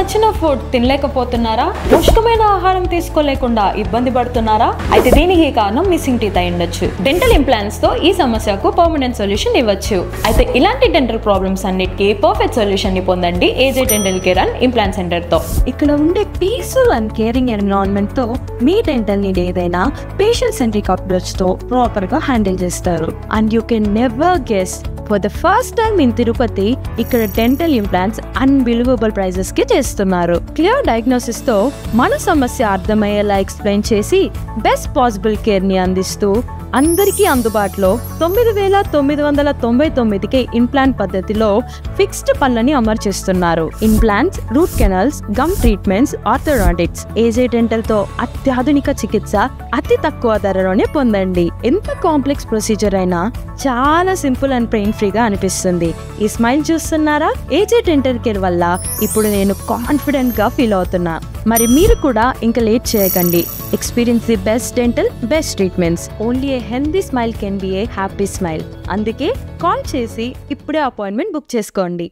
నచ్చిన ఫుడ్ తినలేకపోతున్నారా? పోషకమైన ఆహారం తీసుకోలేకుండా ఇబ్బంది పడుతున్నారా? అయితే దీనికి కారణం మిస్సింగ్ టీత్ అయి ఉండొచ్చు. డెంటల్ ఇంప్లాంట్స్ తో ఈ సమస్యకు పర్మనెంట్ సొల్యూషన్ ఇవ్వచ్చు. అయితే ఇలాంటి డెంటల్ ప్రాబ్లమ్స్ అన్నిటికీ పర్ఫెక్ట్ సొల్యూషన్ ని పొందండి AJ dental care and implant centre తో. ఇక్కడ ఉండే పీస్ఫుల్ అండ్ కేరింగ్ ఎన్విరాన్మెంట్ తో మీ డెంటల్ నీడ్ ఏదైనా పేషెంట్ సెంట్రిక్ అప్రోచ్ తో ప్రాపర్ గా హ్యాండిల్ చేస్తారు. And you can never guess, for the first time in Tirupati ఇక్కడ డెంటల్ ఇంప్లాంట్స్ అన్బిలీవబుల్ ప్రైజెస్ కి చేస్తున్నారు. క్లియర్ డయాగ్నోసిస్ తో మన సమస్య అర్థమయ్యేలా ఎక్స్ప్లెయిన్ చేసి బెస్ట్ పాసిబుల్ కేర్ ని అందిస్తూ అందరికీ అందుబాటులో 9,999కే ఇంప్లాంట్ పద్ధతిలో ఫిక్స్డ్ పనులని అమర్చిస్తున్నారు. Implants, root canals, gum treatments, orthodontics, AJ dental తో అత్యాధునిక చికిత్స అతి తక్కువ ధరలోనే పొందండి. ఎంత కాంప్లెక్స్ ప్రొసీజర్ అయినా చాలా సింపుల్ అండ్ పెయిన్ ఫ్రీగా అనిపిస్తుంది. ఈ స్మైల్ చూస్తున్నారా? ఏజే డెంటల్ కేర్ వల్ల ఇప్పుడు నేను కాన్ఫిడెంట్ గా ఫీల్ అవుతున్నా. మరి మీరు కూడా ఇంకా లేట్ చేయకండి. Experience the best dental, best treatments. Only A healthy smile can be A happy smile. అందుకే కాల్ చేసి ఇప్పుడే అపాయింట్మెంట్ బుక్ చేసుకోండి.